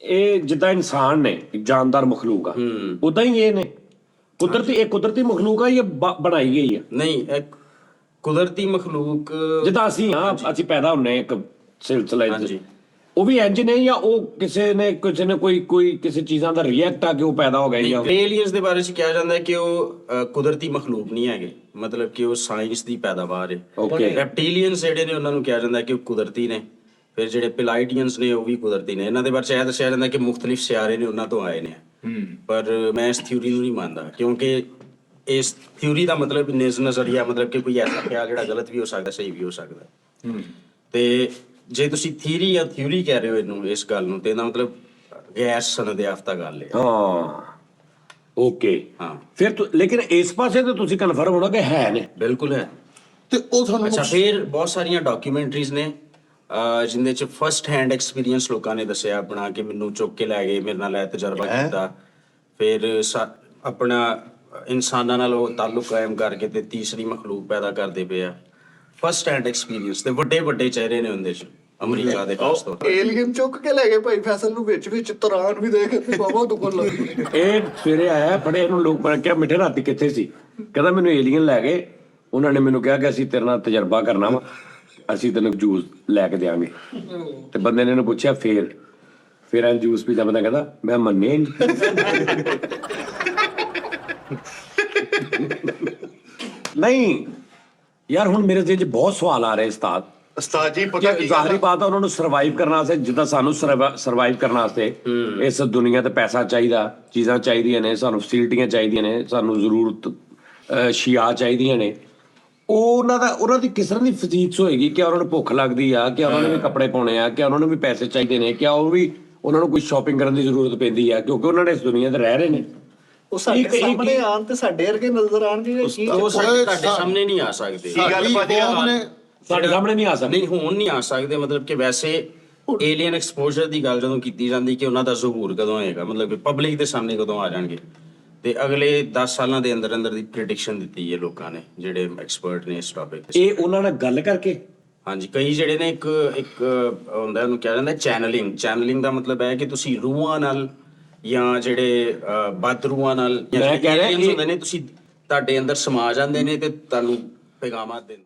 ਇਹ ਜਿੱਦਾਂ ਇਨਸਾਨ ਨੇ ਇੱਕ ਜਾਨਦਾਰ ਮਖਲੂਕ ਆ ਉਦਾਂ ਹੀ ਇਹ ਨੇ ਕੁਦਰਤੀ ਮਖਲੂਕ ਆ ਇਹ ਬਣਾਈ ਗਈ ਆ ਨਹੀਂ ਕੁਦਰਤੀ ਮਖਲੂਕ ਜਿੱਦਾਂ ਅਸੀਂ ਅਸੀਂ ਪੈਦਾ ਹੁੰਨੇ ਇੱਕ ਸਿਲਸਿਲੇ 'ਚ ਉਹ ਵੀ ਇੰਜ ਨੇ ਜਾਂ ਉਹ ਕਿਸੇ ਨੇ ਕੋਈ ਕਿਸੇ ਚੀਜ਼ਾਂ ਦਾ ਰਿਐਕਟ ਆ ਕੇ ਉਹ ਪੈਦਾ ਹੋ ਗਏ ਜਾਂ ਏਲੀਅਨਸ ਦੇ ਬਾਰੇ 'ਚ ਕਿਹਾ ਜਾਂਦਾ ਹੈ ਕਿ ਉਹ ਕੁਦਰਤੀ ਮਖਲੂਕ ਨਹੀਂ ਹੈਗੇ ਮਤਲਬ ਕਿ ਉਹ ਸਾਇੰਸ ਦੀ ਪੈਦਾਵਾਰ ਹੈ। ਰੈਪਟੀਲੀਅਨਸ ਜਿਹੜੇ ਨੇ ਉਹਨਾਂ ਨੂੰ ਕਿਹਾ ਜਾਂਦਾ ਕਿ ਉਹ ਕੁਦਰਤੀ ਨੇ। ਫਿਰ ਜਿਹੜੇ ਪਿਲਾਈਟੀਅਨਸ ਨੇ ਉਹ ਵੀ ਕੁਦਰਤੀ ਨੇ। ਇਹਨਾਂ ਦੇ ਬਾਰੇ 'ਚ ਇਹ ਦੱਸਿਆ ਜਾਂਦਾ ਕਿ ਮੁਖਤਲਿਫ ਸਿਆਰੇ ਨੇ ਉਹਨਾਂ ਤੋਂ ਆਏ ਨੇ। ਪਰ ਮੈਂ ਇਸ ਥਿਊਰੀ ਨੂੰ ਨਹੀਂ ਮੰਨਦਾ ਕਿਉਂਕਿ ਇਸ ਥਿਊਰੀ ਦਾ ਮਤਲਬ ਨਜ਼ਰੀਆ ਮਤਲਬ ਕਿ ਕੋਈ ਐਸਾ ਖਿਆਲ ਜਿਹੜਾ ਗਲਤ ਵੀ ਹੋ ਸਕਦਾ ਸਹੀ ਵੀ ਹੋ ਸਕਦਾ। ਤੇ ਜੇ ਤੁਸੀਂ ਥਿਊਰੀ ਕਹਿ ਰਹੇ ਹੋ ਇਹਨੂੰ ਇਸ ਗੱਲ ਨੂੰ ਤੇ ਇਹਦਾ ਮਤਲਬ ਗੈਰ ਸਨਦ ਯਾਫਤਾ ਗੱਲ ਹੈ। ਓਕੇ ਫਿਰ ਲੇਕਿਨ ਇਸ ਪਾਸੇ ਤੇ ਤੁਸੀਂ ਕਨਫਰਮ ਹੋਣਾ ਕਿ ਹੈ ਨੇ। ਬਿਲਕੁਲ ਹੈ। ਤੇ ਉਹ ਤੁਹਾਨੂੰ ਅੱਛਾ ਫਿਰ ਬਹੁਤ ਸਾਰੀਆਂ ਡਾਕੂਮੈਂਟਰੀਜ਼ ਨੇ ਜਿੰਦੇ ਚ ਫਸਟ ਹੈਂਡ ਐਕਸਪੀਰੀਅੰਸ ਲੋਕਾਂ ਨੇ ਦੱਸਿਆ ਆਪਣਾ ਕਿ ਮੈਨੂੰ ਚੁੱਕ ਕੇ ਲੈ ਗਏ ਮੇਰੇ ਨਾਲ ਇਹ ਤਜਰਬਾ ਕੀਤਾ। ਫਿਰ ਆਪਣਾ ਇਨਸਾਨਾਂ ਨਾਲ ਉਹ ਤਾਲੁਕ ਕਾਇਮ ਕਰਕੇ ਤੇ ਤੀਸਰੀ ਮਖਲੂਕ ਪੈਦਾ ਕਰਦੇ ਪਏ ਆ। ਫਸਟ ਹੈਂਡ ਐਕਸਪੀਰੀਅੰਸ ਤੇ ਵੱਡੇ ਚਿਹਰੇ ਨੇ ਉਹਦੇ ਚ ਅਮਰੀਕਾ ਦੇ ਖਾਸ ਤੌਰ ਤੇ। ਏਲੀਅਨ ਚੁੱਕ ਕੇ ਲੈ ਗਏ ਭਾਈ ਫੈਸਲ ਨੂੰ ਵਿੱਚ ਤਰਾਨ ਵੀ ਦੇਖ ਕੇ ਬਾਬਾ ਦੁਕਾਨ ਲੱਗ ਗਈ। ਇਹ ਸਵੇਰੇ ਆਇਆ ਬੜੇ ਇਹਨੂੰ ਲੋਕ ਬਣ ਕਿਹਾ ਮਿੱਠੇ ਰਾਤੀ ਕਿੱਥੇ ਸੀ ਕਹਿੰਦਾ ਮੈਨੂੰ ਏਲੀਅਨ ਲੈ ਗਏ ਉਹਨਾਂ ਨੇ ਮੈਨੂੰ ਕਿਹਾ ਕਿ ਅਸੀਂ ਤੇਰੇ ਨਾਲ ਤਜਰਬਾ ਕਰਨਾ ਵਾ ਅਸੀਂ ਤੈਨੂੰ ਜੂਸ ਲੈ ਕੇ ਦਿਆਂਗੇ। ਤੇ ਬੰਦੇ ਨੇ ਇਹਨੂੰ ਪੁੱਛਿਆ ਫਿਰ ਐਂ ਜੂਸ ਪੀਦਾ ਬੰਦਾ ਕਹਿੰਦਾ ਮੈਂ ਮੰਨਿਆ ਹੀ ਨਹੀਂ ਯਾਰ। ਹੁਣ ਮੇਰੇ ਦਿਲ 'ਚ ਬਹੁਤ ਸਵਾਲ ਆ ਰਹੇ ਉਸਤਾਦ ਜੀ ਪਤਾ ਕੀ ਜ਼ਾਹਰੀ ਬਾਤ ਆ ਉਹਨਾਂ ਨੂੰ ਸਰਵਾਈਵ ਕਰਨ ਵਾਸਤੇ ਜਿੱਦਾਂ ਸਾਨੂੰ ਸਰਵਾਈਵ ਕਰਨ ਵਾਸਤੇ ਇਸ ਦੁਨੀਆ ਤੇ ਪੈਸਾ ਚਾਹੀਦਾ ਚੀਜ਼ਾਂ ਚਾਹੀਦੀਆਂ ਨੇ ਸਾਨੂੰ ਫੈਸਿਲਿਟੀਆਂ ਚਾਹੀਦੀਆਂ ਨੇ ਸਾਨੂੰ ਜ਼ਰੂਰਤ ਸ਼ਿਆ ਚਾਹੀਦੀਆਂ ਨੇ। ਉਹਨਾਂ ਦੀ ਕਿਸ ਤਰ੍ਹਾਂ ਦੀ ਫਜ਼ੀਕਸ ਹੋਏਗੀ ਕਿ ਉਹਨਾਂ ਨੂੰ ਭੁੱਖ ਲੱਗਦੀ ਆ ਕਿ ਉਹਨਾਂ ਨੇ ਵੀ ਕੱਪੜੇ ਪਾਉਣੇ ਆ ਕਿ ਉਹਨਾਂ ਨੂੰ ਵੀ ਪੈਸੇ ਚਾਹੀਦੇ ਨੇ ਕਿ ਉਹਨਾਂ ਨੂੰ ਕੋਈ ਸ਼ਾਪਿੰਗ ਕਰਨ ਦੀ ਜ਼ਰੂਰਤ ਪੈਂਦੀ ਆ ਕਿਉਂਕਿ ਉਹਨਾਂ ਨੇ ਇਸ ਦੁਨੀਆ ਤੇ ਰਹਿ ਰਹੇ ਨੇ। ਉਹ ਸਾਡੇ ਸਾਹਮਣੇ ਆਣ ਤੇ ਸਾਡੇ ਵਰਗੇ ਨਜ਼ਰ ਆਣਗੇ ਉਹ ਤੁਹਾਡੇ ਸਾਹਮਣੇ ਨਹੀਂ ਆ ਸਕਦੇ। ਸਾਡੇ ਸਾਹਮਣੇ ਨਹੀਂ ਆ ਸਕਦੇ ਨਹੀਂ ਹੁਣ ਨਹੀਂ ਆ ਸਕਦੇ ਮਤਲਬ ਕਿ ਵੈਸੇ ਏਲੀਅਨ ਐਕਸਪੋਜ਼ਰ ਦੀ ਗੱਲ ਜਦੋਂ ਕੀਤੀ ਜਾਂਦੀ ਕਿ ਉਹਨਾਂ ਦਾ ਜ਼ਹੂਰ ਕਦੋਂ ਹੋਏਗਾ ਮਤਲਬ ਕਿ ਪਬਲਿਕ ਦੇ ਸਾਹਮਣੇ ਕਦੋਂ ਆ ਜਾਣਗੇ ਤੇ ਅਗਲੇ 10 ਸਾਲਾਂ ਦੇ ਅੰਦਰ ਦੀ ਪ੍ਰੈਡਿਕਸ਼ਨ ਦਿੱਤੀ ਹੈ ਲੋਕਾਂ ਨੇ ਜਿਹੜੇ ਐਕਸਪਰਟ ਨੇ ਇਸ ਟੌਪਿਕ ਤੇ। ਇਹ ਉਹਨਾਂ ਨਾਲ ਗੱਲ ਕਰਕੇ ਹਾਂਜੀ ਕਈ ਜਿਹੜੇ ਨੇ ਇੱਕ ਹੁੰਦਾ ਉਹਨੂੰ ਕਿਹਾ ਜਾਂਦਾ ਚੈਨਲਿੰਗ ਦਾ ਮਤਲਬ ਹੈ ਕਿ ਤੁਸੀਂ ਰੂਹਾਂ ਨਾਲ ਜਾਂ ਜਿਹੜੇ ਬਦਰੂਹਾਂ ਨਾਲ ਹੁੰਦੇ ਨੇ ਤੁਸੀਂ ਤੁਹਾਡੇ ਅੰਦਰ ਸਮਾ ਜਾਂਦੇ ਨੇ ਤੇ ਤੁਹਾਨੂੰ ਪੈਗਾਮਾਂ ਦਿੰਦੇ